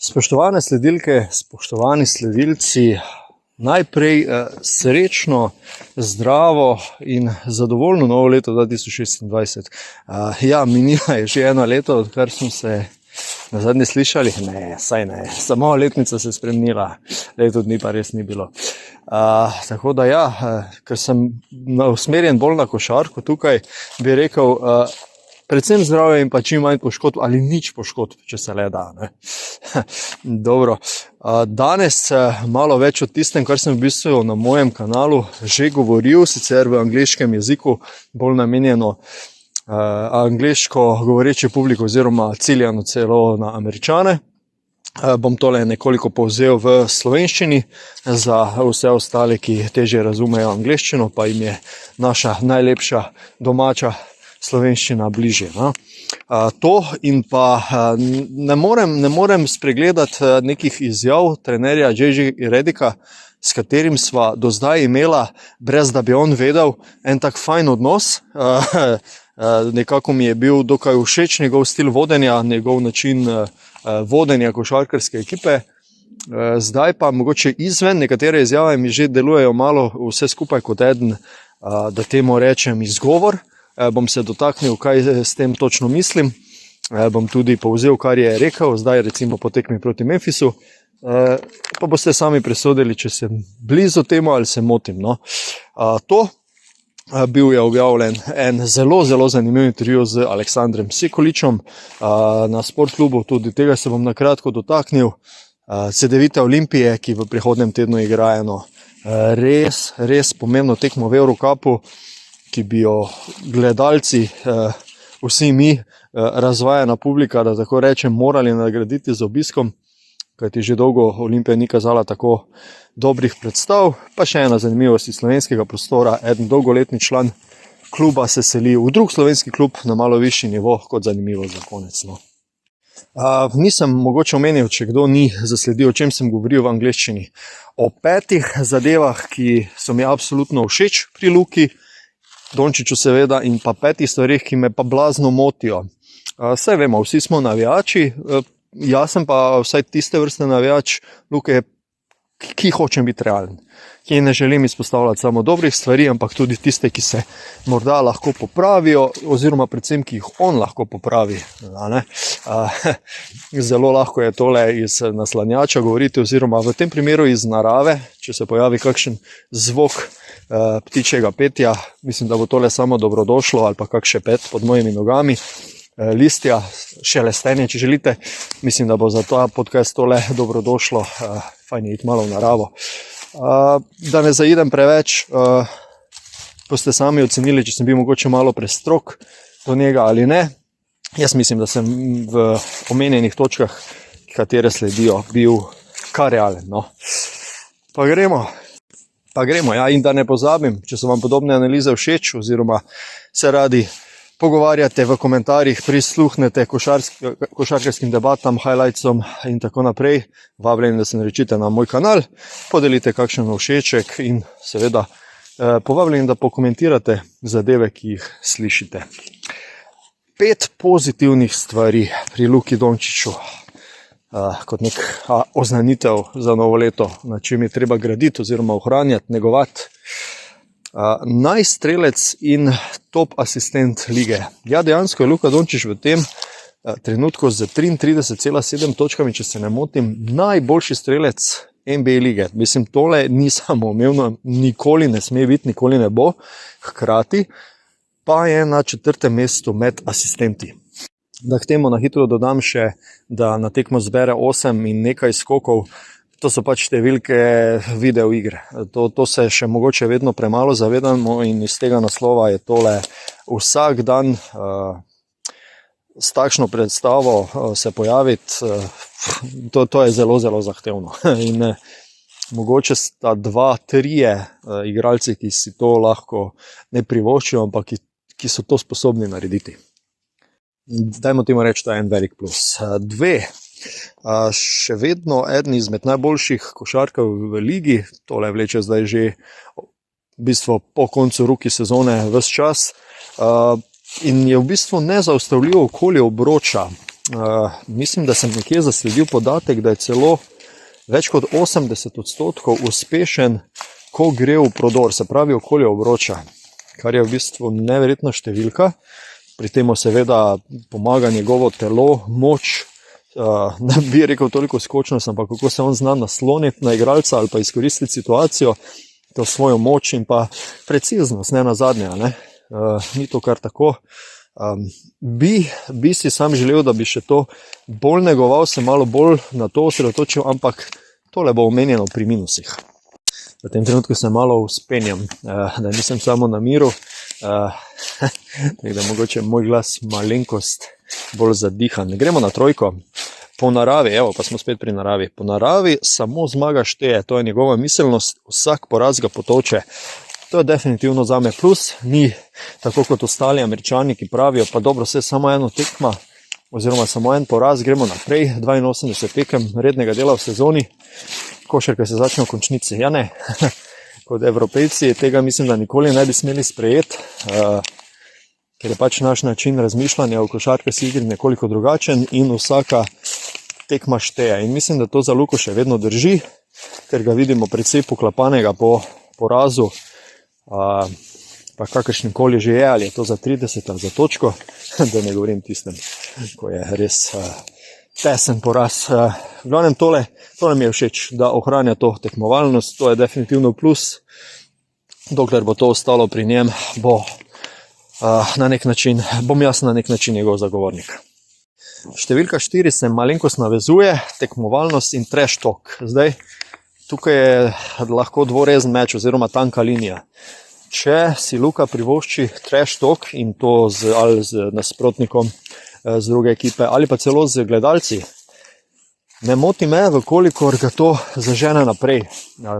Spoštovane sledilke, spoštovani sledilci, najprej srečno, zdravo in zadovoljno novo leto 2026. Minila je že eno leto, odkar smo se na zadnje slišali. Ne, saj ne, samo letnica se je spremenila, leto dni pa res ni bilo. Tako da ker sem usmerjen bolj na košarko tukaj, bi rekel, predvsem zdravje in pa čim manj poškodb ali nič poškodb, če se le da. Dobro. Danes malo več o tistem, kar sem v bistvu na mojem kanalu že govoril, sicer v angleškem jeziku, bolj namenjeno angleško govoreči publiko oziroma ciljano celo na Američane. Bom tole nekoliko povzel v slovenščini za vse ostale, ki težje razumejo angleščino, pa jim je naša najlepša domača slovenščina bližje. To in pa ne morem spregledati nekih izjav trenerja J.J. Redicka, s katerim sva do zdaj imela, brez da bi on vedel, en tak fajn odnos. Nekako mi je bil dokaj všeč njegov stil vodenja, njegov način vodenja košarkarske ekipe. Zdaj pa mogoče izven, nekatere izjave mi že delujejo malo vse skupaj kot eden, da temu rečem, izgovor. Bom se dotaknil, kaj s tem točno mislim. Bom tudi povzel, kar je rekel, zdaj recimo po tekmi proti Memphisu. Pa boste sami presodili, če sem blizu temu ali se motim. Bil je objavljen en zelo zanimiv intervju z Aleksandrem Sekuličem na Sportklubu, tudi tega se bom na kratko dotaknil. Cedevita Olimpije, ki v prihodnjem tednu igra eno res pomembno tekmo v Eurocupu, ki bi jo gledalci, vsi mi, razvajena publika, da tako rečem, morali nagraditi z obiskom, kajti že dolgo Olimpija ni kazala tako dobrih predstav. Pa še ena zanimivost iz slovenskega prostora, eden dolgoletni član kluba se seli v drug slovenski klub na malo višji nivo, kot zanimivo za konec. Nisem mogoče omenil, če kdo ni zasledil, o čem sem govoril v angleščini. O 5 zadevah, ki so mi absolutno všeč pri Luki Dončiću seveda, in pa 5 stvarih, ki me pa blazno motijo. Saj vemo, vsi smo navijači, jaz sem pa vsaj tiste vrste navijač Luke, ki hočem biti realen, ki ne želim izpostavljati samo dobrih stvari, ampak tudi tiste, ki se morda lahko popravijo, oziroma predvsem, ki jih on lahko popravi. Zelo lahko je tole iz naslanjača govoriti, oziroma v tem primeru iz narave, če se pojavi kakšen zvok ptičjega petja, mislim, da bo tole samo dobrodošlo, ali pa kak šepet pod mojimi nogami, listja, šelestenje, če želite. Mislim, da bo za ta podcast tole dobrodošlo, fajn je iti malo v naravo. Da ne zaidem preveč, boste sami ocenili, če sem bil mogoče malo prestrog do njega ali ne. Jaz mislim, da sem v omenjenih točkah, katere sledijo, bil kar realen. Pa gremo, in da ne pozabim, če so vam podobne analize všeč, oziroma se radi pogovarjate v komentarjih, prisluhnete košarkarskim debatam, highlightsom in tako naprej, vabljeni, da se naročite na moj kanal, podelite kakšen všeček in seveda povabljeni, da pokomentirate zadeve, ki jih slišite. 5 pozitivnih stvari pri Luki Dončiću, kot nek oznanitev za novo leto, na čem je treba graditi oziroma ohranjati, negovati. Najstrelec in top asistent lige. Dejansko je Luka Dončić v tem trenutku z 33,7 točkami, če se ne motim, najboljši strelec NBA lige. Mislim, tole ni samoumevno, nikoli ne sme biti, nikoli ne bo. Hkrati pa je na 4. mestu med asistenti. Da k temu na hitro dodam še, da na tekmo zbere 8 in nekaj skokov. To so pač številke videoigre. To se še mogoče vedno premalo zavedamo in iz tega naslova je tole vsak dan s takšno predstavo se pojaviti. To je zelo zahtevno. In mogoče sta 2-3 igralci, ki si to lahko ne privoščijo, ampak ki so to sposobni narediti. Dajmo temu reči, da je en velik plus. 2. Še vedno eden izmed najboljših košarkarjev v ligi, tole vleče zdaj že v bistvu po koncu rookie sezone ves čas, in je v bistvu nezaustavljivo okoli obroča. mislim, da sem nekje zasledil podatek, da je celo več kot 80% uspešen, ko gre v prodor, se pravi okolje obroča, kar je v bistvu neverjetna številka. Pri tem seveda pomaga njegovo telo, moč, ne bi rekel toliko skočnost, ampak kako se on zna nasloniti na igralca ali pa izkoristiti situacijo, to svojo moč in pa preciznost, ne nazadnje, ne. Ni to kar tako. Bi si sam želel, da bi še to bolj negoval, se malo bolj na to osredotočil, ampak tole bo omenjeno pri minusih. V tem trenutku se malo uspenjam, da nisem samo na miru, da mogoče moj glas malenkost bolj zadihan. Gremo na trojko. Po naravi, evo pa smo spet pri naravi. Po naravi samo zmaga šteje, to je njegova miselnost, vsak poraz ga potoče. To je definitivno zame plus, ni tako kot ostali Američani, ki pravijo, pa dobro, vse samo eno tekma, oziroma samo en poraz, gremo naprej, 82 tekem rednega dela v sezoni, košarka se začne v končnici. Ja ne, kot Evropejci tega mislim, da nikoli ne bi smeli sprejeti, ker je pač naš način razmišljanja v košarkarski igri nekoliko drugačen in vsaka tekma šteje. In mislim, da to za Luko še vedno drži, ker ga vidimo precej poklapanega po porazu, pa kakršnikoli že je, ali je to za 30 ali za točko, da ne govorim tistem, ko je res tesen poraz. V glavnem tole mi je všeč, da ohranja to tekmovalnost, to je definitivno plus, dokler bo to ostalo pri njem, bom jaz na nek način njegov zagovornik. Številka 4 se malenkost navezuje, tekmovalnost in trash talk. Zdaj, tukaj je lahko dvorezen meč oziroma tanka linija. Če si Luka privošči trash talk in to ali z nasprotnikom z druge ekipe ali pa celo z gledalci, ne moti me, vkolikor ga to zažene naprej.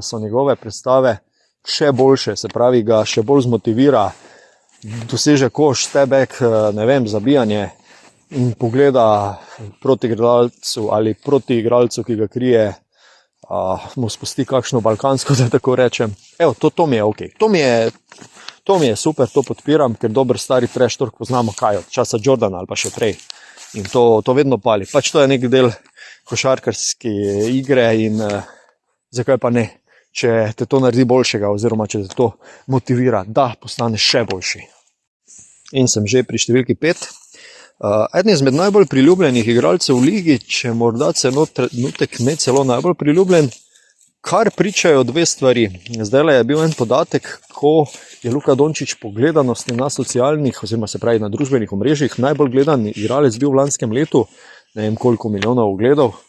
So njegove predstave še boljše, se pravi ga še bolj zmotivira, doseže koš, stebek, ne vem, zabijanje in pogleda proti gledalcu ali proti igralcu, ki ga krije, mu spusti kakšno balkansko, da tako rečem. Evo, to mi je ok. To mi je super, to podpiram, ker dober stari trash talk poznamo kaj od časa Jordana ali pa še prej. In to vedno pali. Pač to je nek del košarkarske igre in zakaj pa ne, če te to naredi boljšega oziroma če te to motivira, da postaneš še boljši. In sem že pri številki 5. Eden izmed najbolj priljubljenih igralcev v ligi, če morda celo trenutek ne celo najbolj priljubljen, kar pričajo dve stvari. Zdajle je bil en podatek, ko je Luka Dončić po gledanosti na socialnih, oziroma se pravi na družbenih omrežjih, najbolj gledan igralec bil v lanskem letu, ne vem koliko milijonov ogledov,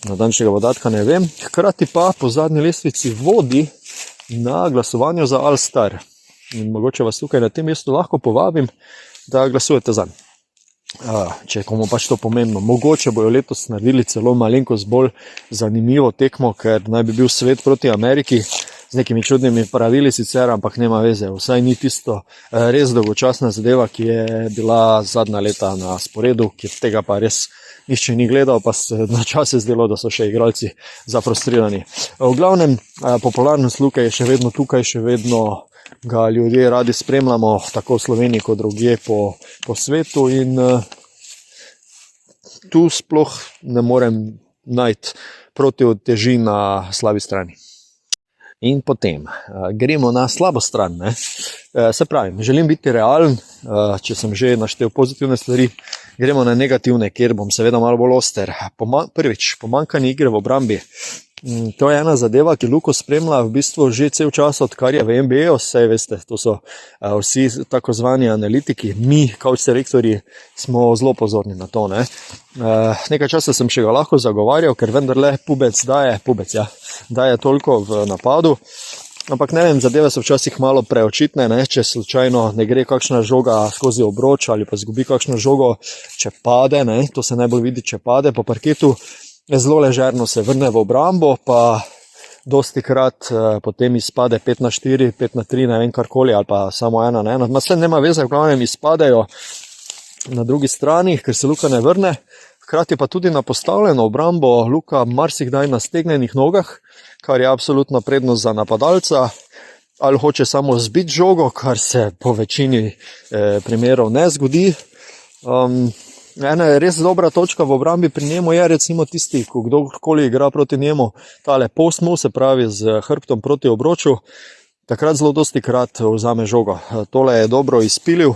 natančnega podatka ne vem, hkrati pa po zadnji lestvici vodi na glasovanju za All Star. In mogoče vas tukaj na tem mestu lahko povabim, da glasujete zanj. Če komu pač to pomembno. Mogoče bojo letos naredili celo malenkost bolj zanimivo tekmo, ker naj bi bil svet proti Ameriki z nekimi čudnimi pravili sicer, ampak nema veze. Vsaj ni tisto res dolgočasna zadeva, ki je bila zadnja leta na sporedu, ki tega pa res nišče ni gledal, pa se na čase zdelo, da so še igralci zafrustrirani. V glavnem, popularnost Luke je še vedno tukaj, še vedno ga ljudje radi spremljamo, tako v Sloveniji kot drugje po svetu in tu sploh ne morem najti protiuteži na slabi strani. In potem gremo na slabo stran. Se pravi, želim biti realen, če sem že naštel pozitivne stvari, gremo na negativne, kjer bom seveda malo bolj oster. Prvič, pomanjkanje igre v obrambi. To je ena zadeva, ki Luko spremlja v bistvu že cel čas, odkar je v NBA-u, saj veste, to so vsi tako zvani analitiki, mi, coach selektorji, smo zelo pozorni na to. Nekaj časa sem še ga lahko zagovarjal, ker vendarle pubec daje toliko v napadu, ampak ne vem, zadeve so včasih malo preočitne, če slučajno ne gre kakšna žoga skozi obroč ali pa zgubi kakšno žogo, če pade, to se najbolj vidi, če pade po parketu, zelo ležerno se vrne v obrambo, pa dosti krat potem izpade 5-4, 5-3, ne vem karkoli, ali pa samo 1-1. Vse nema veze, v glavnem izpadejo na drugi strani, ker se Luka ne vrne. Hkrati pa tudi na postavljeno obrambo Luka marsikdaj na stegnenih nogah, kar je absolutna prednost za napadalca, ali hoče samo zbiti žogo, kar se po večini primerov ne zgodi. ena res dobra točka v obrambi pri njemu je recimo tisti, ko kdorkoli igra proti njemu, tale post-move, se pravi z hrbtom proti obroču, takrat zelo dosti krat vzame žogo. Tole je dobro izpilil,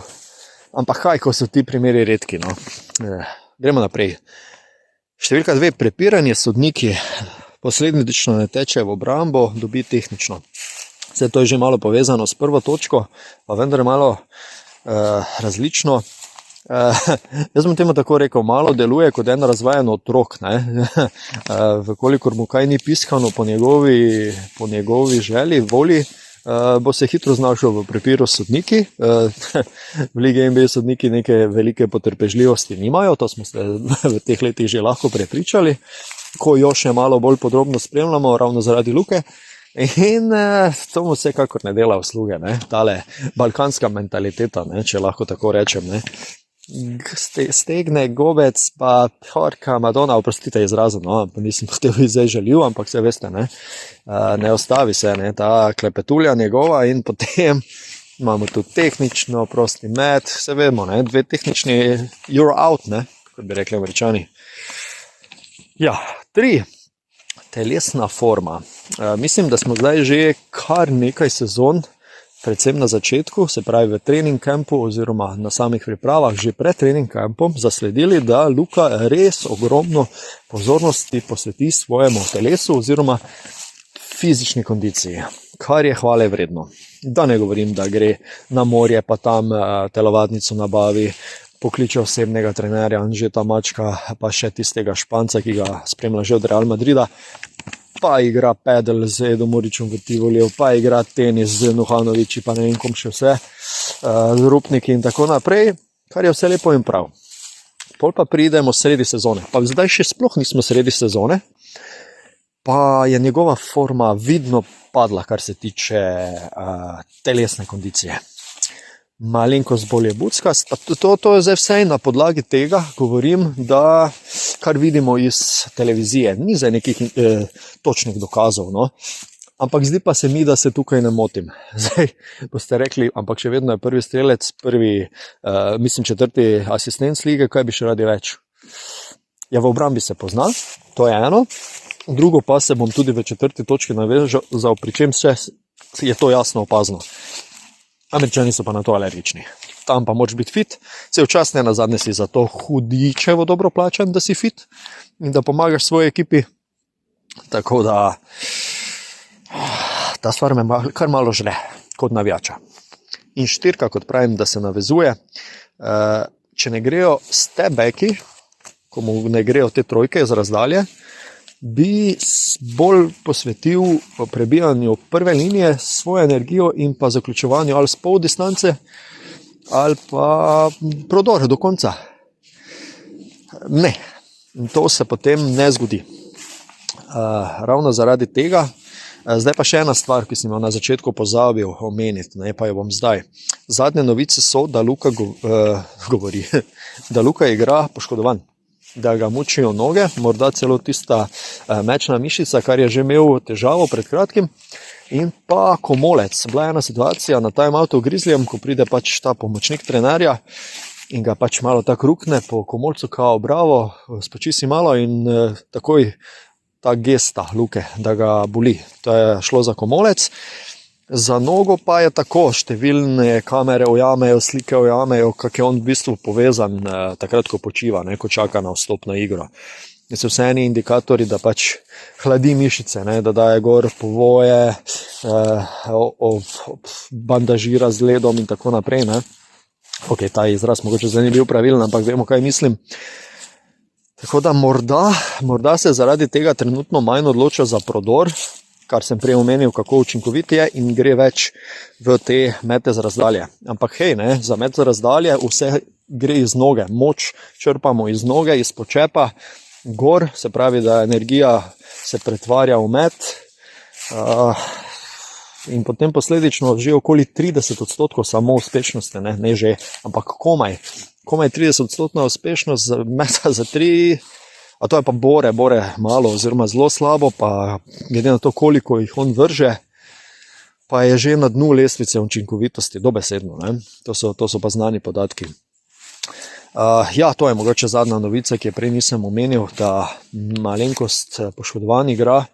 ampak kaj, ko so ti primeri redki. No. Gremo naprej. Številka 2, prepiranje sodniki, posledično ne teče v obrambo, dobi tehnično. Vse to je že malo povezano s prvo točko, pa vendar malo različno. Jaz bom temu tako rekel, malo deluje kot en razvajen otrok, ne? Vkolikor mu kaj ni piskano po njegovi želji, volji, bo se hitro znašel v prepiru s sodniki. V Ligi NBA sodniki neke velike potrpežljivosti nimajo, to smo se v teh letih že lahko prepričali, ko jo še malo bolj podrobno spremljamo, ravno zaradi Luke. In to mu vsekakor ne dela usluge, ne? Tale balkanska mentaliteta, ne? Če lahko tako rečem. Ne? Stegne, gobec, pa horka, Madonna, oprostite izrazu, no, nisem hotel zdaj žaljiv, ampak se veste, ne ostavi se, ne, ta klepetulja njegova in potem imamo tudi tehnično, prosti met, vse vemo, ne, 2 tehnični, you're out, ne, kot bi rekli Američani. Ja, 3. Telesna forma. Mislim, da smo zdaj že kar nekaj sezon, predvsem na začetku, se pravi v trening kampu oziroma na samih pripravah, že pred trening kampom, zasledili, da Luka res ogromno pozornosti posveti svojemu telesu oziroma fizični kondiciji, kar je hvale vredno. Da ne govorim, da gre na morje, pa tam telovadnico nabavi, pokliče osebnega trenerja Anžeta Mačka, pa še tistega Španca, ki ga spremlja že od Real Madrida, pa igra pedal z Edom Muričem v Tivoliju, pa igra tenis z Nuhanoviči, pa ne vem kom še vse, z Rupniki in tako naprej, kar je vse lepo in prav. Pol pa pridemo sredi sezone, pa zdaj še sploh nismo sredi sezone, pa je njegova forma vidno padla, kar se tiče telesne kondicije. Malenkost bolje buckast, to je zdaj vse na podlagi tega, govorim, da kar vidimo iz televizije, ni zdaj nekih točnih dokazov, no? Ampak zdi pa se mi, da se tukaj ne motim. Zdaj boste rekli, ampak še vedno je prvi strelec, mislim 4. asistent lige, kaj bi še radi več? Ja, v obrambi se pozna, to je eno, drugo pa se bom tudi v 4. točki navezal, pri čem je to jasno opazno. Američani so pa na to alergični. Tam pa moraš biti fit, se včasih na zadnje si zato hudičevo dobro plačan, da si fit in da pomagaš svoji ekipi. Tako da ta stvar me kar malo žre, kot navijača. In 4, kot pravim, da se navezuje, če ne grejo stebeki, ko mu ne grejo te trojke iz razdalje, bi bolj posvetil prebijanju prve linije svojo energijo in pa zaključevanju ali s pol distance ali pa prodor do konca. Ne, to se potem ne zgodi. Ravno zaradi tega. Zdaj pa še ena stvar, ki sem jo na začetku pozabil omeniti, ne, pa jo bom zdaj. Zadnje novice so, da Luka da Luka igra poškodovan, da ga mučijo noge, morda celo tista mečna mišica, kar je že imel težavo pred kratkim, in pa komolec. Bila je ena situacija na timeoutu v Grizzlyjem, ko pride pač ta pomočnik trenerja in ga pač malo tako rukne po komolcu, kao bravo, spoči si malo in takoj ta gesta Luke, da ga boli. To je šlo za komolec. Za nogo pa je tako, številne kamere ujamejo, slike ujamejo, kak je on v bistvu povezan takrat, ko počiva, ne, ko čaka na vstop na igro. In so vse eni indikatori, da pač hladi mišice, ne, da daje gor povoje, bandažira z ledom in tako naprej. Ne. Ok, ta izraz mogoče zdaj ni bil pravilen, ampak vemo, kaj mislim. Tako da morda se zaradi tega trenutno manj odloča za prodor, kar sem prej omenil, kako učinkovit je in gre več v te mete z razdalje. Ampak hej, ne, za met z razdalje vse gre iz noge, moč črpamo iz noge, iz počepa, gor, se pravi, da energija se pretvarja v met in potem posledično že okoli 30% samo uspešnosti, ne že, ampak komaj 30% uspešnost meta za 3, a to je pa bore malo oziroma zelo slabo, pa glede na to, koliko jih on vrže, pa je že na dnu lestvice učinkovitosti, dobesedno. Ne? To so pa znani podatki. Ja, to je mogoče zadnja novica, ki je prej nisem omenil, da malenkost poškodovan igra,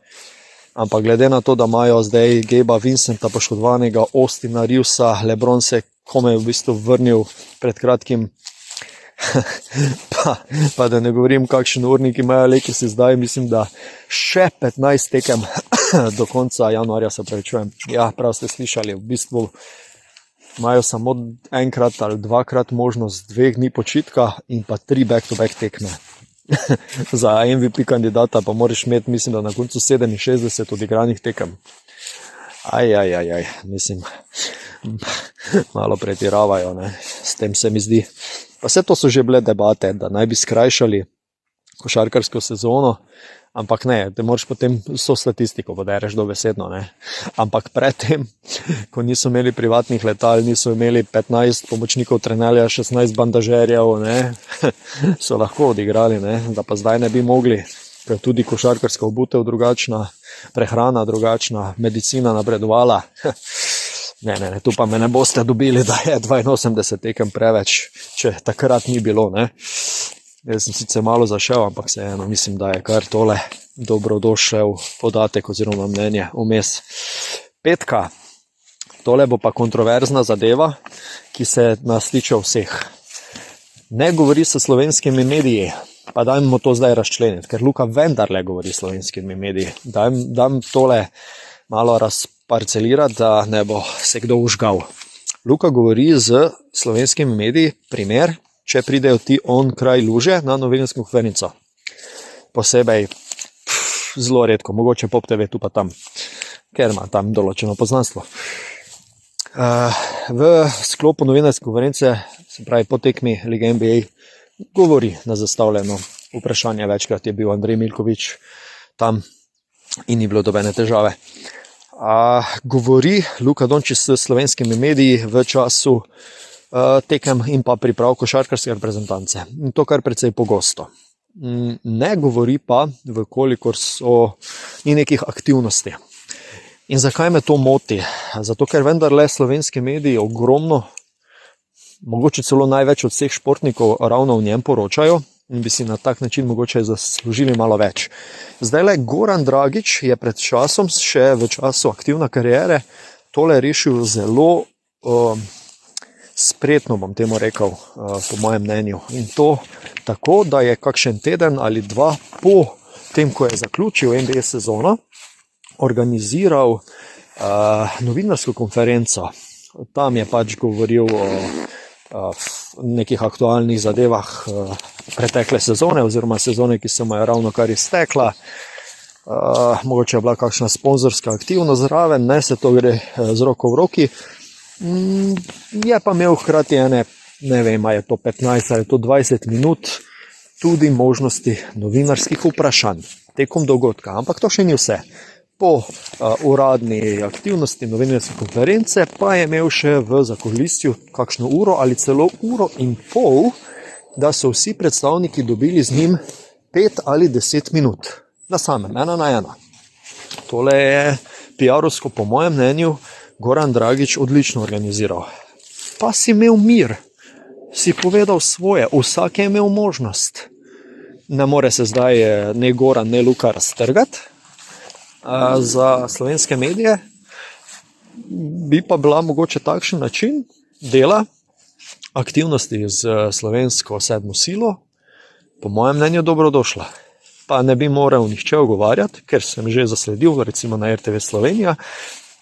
ampak glede na to, da imajo zdaj Gabe'a Vincenta poškodovanega, Austina Reevesa, LeBron se komaj v bistvu vrnil pred kratkim, pa da ne govorim, kakšen urnik imajo Lakersi zdaj, mislim, da še 15 tekem do konca januarja, se pravičujem. Ja, prav ste slišali, v bistvu imajo samo enkrat ali dvakrat možnost 2 dni počitka in pa 3 back-to-back tekme. Za MVP kandidata pa moraš imeti, mislim, da na koncu 67 odigranih tekem. Mislim, malo pretiravajo, ne, s tem se mi zdi. Pa vse to so že bile debate, da naj bi skrajšali košarkarsko sezono, ampak ne, te moraš potem vso statistiko podereš dobesedno, ne. Ampak predtem, ko niso imeli privatnih letal, niso imeli 15 pomočnikov trenerja, 16 bandažerjev, ne, so lahko odigrali, ne, da pa zdaj ne bi mogli, ker tudi košarkarska obutev drugačna, prehrana drugačna, medicina napredovala. Ne, tu pa me ne boste dobili, da je 82 tekem preveč, če takrat ni bilo, ne. Jaz sem sicer malo zašel, ampak vseeno mislim, da je kar tole dobrodošel podatek oziroma mnenje vmes. Petka. Tole bo pa kontroverzna zadeva, ki se nas tiče vseh. Ne govori se slovenskimi mediji, pa dajmo to zdaj razčleniti, ker Luka vendarle govori slovenskimi mediji. Dam tole malo razparcelirati, da ne bo se kdo užgal. Luka govori z slovenskimi mediji, primer, če pridejo ti on kraj luže na novinarsko konferenco. Posebej zelo redko, mogoče Pop TV tu pa tam, ker ima tam določeno poznanstvo. V sklopu novinarske konference, se pravi po tekmi lige NBA, govori na zastavljeno vprašanje. Večkrat je bil Andrej Milković tam in ni bilo dobene težave. Govori Luka Dončić s slovenskimi mediji v času tekem in pa priprav košarkarske reprezentance. In to kar precej pogosto. Ne govori pa, vkolikor ni nekih aktivnosti. In zakaj me to moti? Zato, ker vendarle slovenski mediji ogromno, mogoče celo največ od vseh športnikov ravno v njem poročajo in bi si na tak način mogoče zaslužili malo več. Zdajle Goran Dragić je pred časom, še v času aktivne kariere, tole rešil zelo spretno, bom temu rekel, po mojem mnenju. In to tako, da je kakšen teden ali dva po tem, ko je zaključil NBA sezono, organiziral novinarsko konferenco. Tam je pač govoril o nekih aktualnih zadevah pretekle sezone oziroma sezone, ki se mu je ravno kar iztekla. Mogoče je bila kakšna sponzorska aktivnost zraven, ne, se to gre z roko v roki. Je pa imel hkrati ne vem, je to 15 ali to 20 minut tudi možnosti novinarskih vprašanj tekom dogodka, ampak to še ni vse. Po uradni aktivnosti novinarske konference pa je imel še v zakulisju kakšno uro ali celo uro in pol, da so vsi predstavniki dobili z njim 5 ali 10 minut na samem, 1 na 1. Tole je PR-ovsko, po mojem mnenju, Goran Dragić odlično organiziral. Pa si imel mir, si povedal svoje, vsak je imel možnost. Ne more se zdaj ne Goran, ne Luka raztrgati za slovenske medije. Bi pa bila mogoče takšen način dela aktivnosti z slovensko sedmo silo, po mojem mnenju dobrodošla. Pa ne bi moral nihče ogovarjati, ker sem že zasledil, recimo na RTV Slovenija,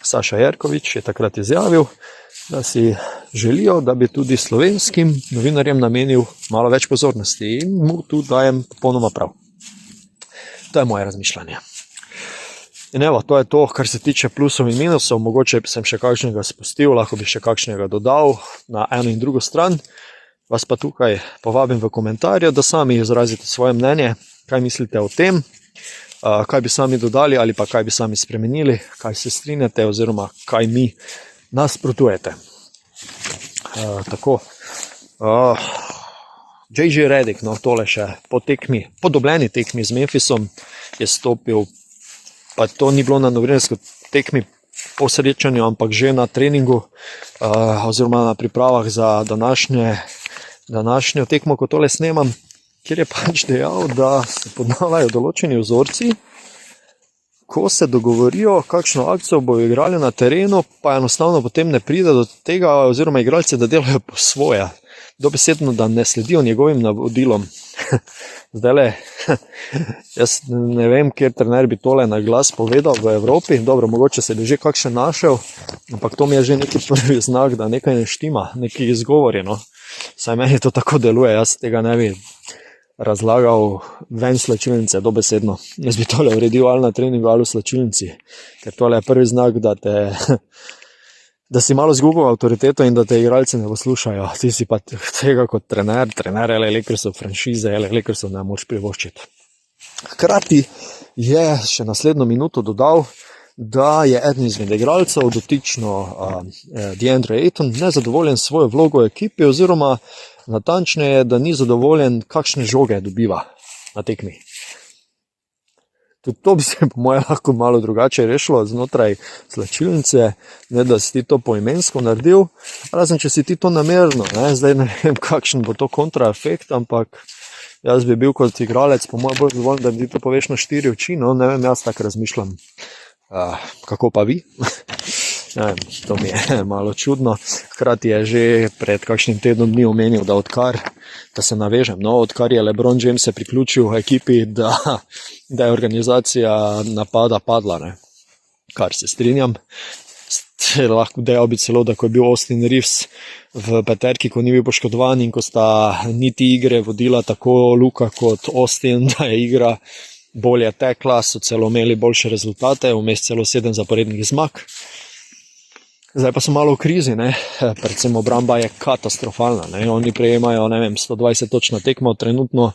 Saša Jerković je takrat izjavil, da si želijo, da bi tudi slovenskim novinarjem namenil malo več pozornosti in mu tu dajem popolnoma prav. To je moje razmišljanje. In evo, to je to, kar se tiče plusov in minusov. Mogoče sem še kakšnega spustil, lahko bi še kakšnega dodal na eno in drugo stran. Vas pa tukaj povabim v komentarje, da sami izrazite svoje mnenje, kaj mislite o tem, kaj bi sami dodali ali pa kaj bi sami spremenili, kaj se strinjate oziroma kaj mi nasprotujete. Tako. JJ Redick, no tole še po dobljeni tekmi z Memphisom je stopil, pa to ni bilo na novinarski tekmi po srečanju, ampak že na treningu oziroma na pripravah za današnje današnjo tekmo, ko tole snemam, kjer je pač dejal, da se podnavajo določeni vzorci, ko se dogovorijo, kakšno akcijo bojo igrali na terenu, pa enostavno potem ne pride do tega, oziroma igralci, da delajo po svoje. Dobesedno, da ne sledijo njegovim navodilom. Zdajle, jaz ne vem, kjer trener bi tole na glas povedal v Evropi. Dobro, mogoče se bi že kakšen našel, ampak to mi je že neki prvi znak, da nekaj ne štima, neki izgovori. No. Saj meni to tako deluje, jaz tega ne bi razlagal ven slačilnice, dobesedno. Jaz bi tole uredil ali na treningu ali v slačilnici, ker tole je prvi znak, da si malo zgubil avtoriteto in da te igralci ne poslušajo. Ti si pa tega kot trener LA Lakersov, franšize LA Lakersov ne moreš privoščiti. Hkrati je še naslednjo minuto dodal, da je eden izmed igralcev, dotično DeAndre Ayton, nezadovoljen s svojo vlogo v ekipi, oziroma natančneje, da ni zadovoljen, kakšne žoge dobiva na tekmi. Tudi to bi se po moje lahko malo drugače rešilo znotraj slačilnice, ne da si ti to poimensko naredil, razen če si ti to namerno. Zdaj ne vem, kakšen bo to kontraefekt, ampak jaz bi bil kot igralec po moje bolj zadovoljen, da mi ti to poveš na 4 oči, no ne vem, jaz tako razmišljam. Kako pa vi? To mi je malo čudno. Hkrati je že pred kakšnim tednom dni omenil, da se navežem, odkar je LeBron James se priključil ekipi, da je organizacija napada padla, ne? Kar se strinjam. Lahko dejal bi celo, da ko je bil Austin Reeves v peterki, ko ni bil poškodovan in ko sta niti igre vodila tako Luka kot Austin, da je igra bolje tekla, so celo imeli boljše rezultate, vmes celo 7 zaporednih zmag. Zdaj pa so malo v krizi, ne? Predvsem obramba je katastrofalna. Ne? Oni prejemajo 120 točk na tekmo trenutno,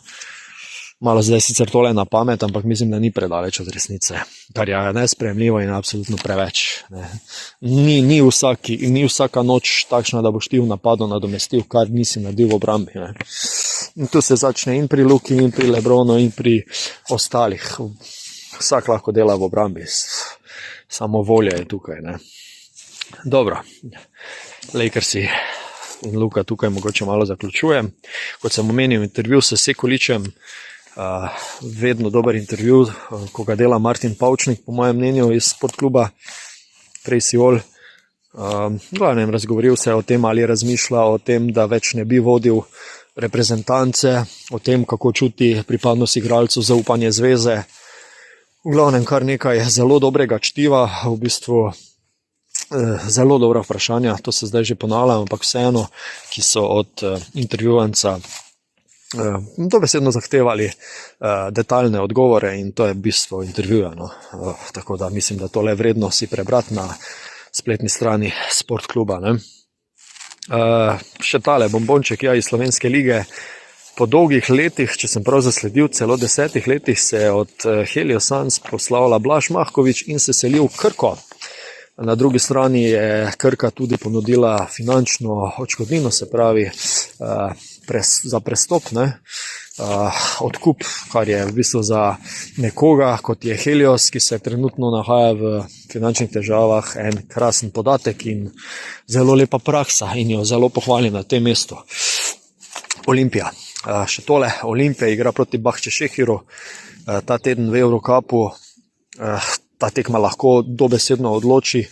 malo zdaj sicer tole na pamet, ampak mislim, da ni predaleč od resnice, kar je nesprejemljivo in absolutno preveč. Ne? Ni vsaka noč takšna, da boš ti v napadu nadomestil, kar nisi naredil v obrambi. Ne? In tu se začne in pri Luki, in pri LeBronu, in pri ostalih. Vsak lahko dela v obrambi, samo volja je tukaj. Ne? Dobro, Lakersi in Luka tukaj mogoče malo zaključujem. Kot sem omenil intervju s Sekuličem, vedno dober intervju, ko ga dela Martin Pavčnik, po mojem mnenju, iz sportkluba Tracy Hall. Glavnem razgovoril se o tem, ali razmišlja o tem, da več ne bi vodil reprezentance, o tem, kako čuti pripadnost igralcev, zaupanje zveze. V glavnem kar nekaj zelo dobrega čtiva, v bistvu zelo dobra vprašanja, to se zdaj že ponavljam, ampak vseeno, ki so od intervjuvanca dobesedno zahtevali detaljne odgovore in to je bistvo intervjuja. No. Tako da mislim, da tole je vredno si prebrati na spletni strani sportkluba. Ne. Še tale bombonček iz Slovenske lige. Po dolgih letih, če sem prav zasledil, celo 10 letih se je od Helios Suns poslavila Blaž Mahkovič in se selil v Krko. Na drugi strani je Krka tudi ponudila finančno odškodnino, se pravi za prestop, ne? Odkup, kar je v bistvu za nekoga, kot je Helios, ki se trenutno nahaja v finančnih težavah, en krasen podatek in zelo lepa praksa in jo zelo pohvalim na tem mestu. Olimpija. Še tole, Olimpija igra proti Bahče Šehiru, ta teden v Eurocupu. Ta tekma lahko dobesedno odloči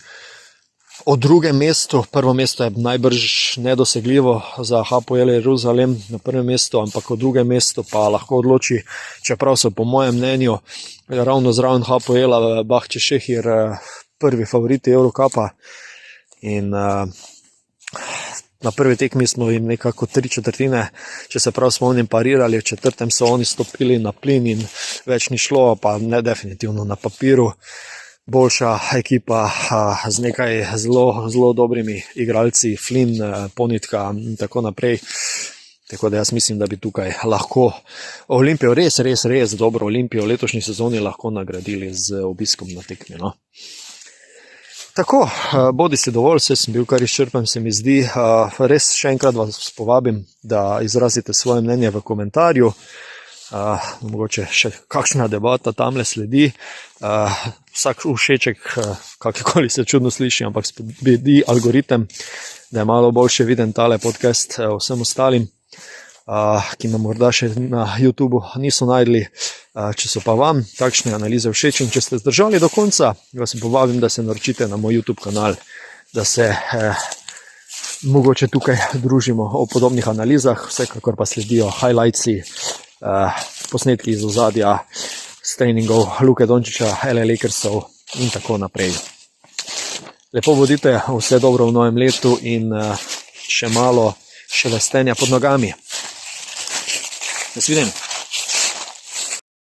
o drugem mestu. Prvo mesto je najbrž nedosegljivo za Hapoel Jeruzalem na prvem mestu, ampak o drugem mestu pa lahko odloči, čeprav so po mojem mnenju ravno zraven Hapoela Bahče Šehir prvi favoriti Eurocupa. In na prvi tekmi smo jim nekako 3/4, če se prav spomnim, parirali, v četrtem so oni stopili na plin in več ni šlo, pa ne definitivno na papiru. Boljša ekipa z nekaj zelo dobrimi igralci, Flynn, Ponitka in tako naprej. Tako da jaz mislim, da bi tukaj lahko Olimpijo, res dobro Olimpijo v letošnji sezoni lahko nagradili z obiskom na tekmi. No. Tako, bodi si dovolj, vse sem bil kar izčrpen, se mi zdi. Res še enkrat vas povabim, da izrazite svoje mnenje v komentarju. Mogoče še kakšna debata tamle sledi. Vsak všeček, kakokoli se čudno sliši, ampak spodbudi algoritem, da je malo boljše viden tale podcast vsem ostalim. ki me morda še na YouTubu niso najdli. Če so pa vam takšne analize všeč in če ste zdržali do konca, vas povabim, da se naročite na moj YouTube kanal, da se mogoče tukaj družimo o podobnih analizah, vsekakor pa sledijo highlightsi, posnetki iz ozadja, s treningov Luke Dončića, LA Lakersov in tako naprej. Lepo bodite, vse dobro v novem letu in še malo šelestenja pod nogami. Nasvidenje.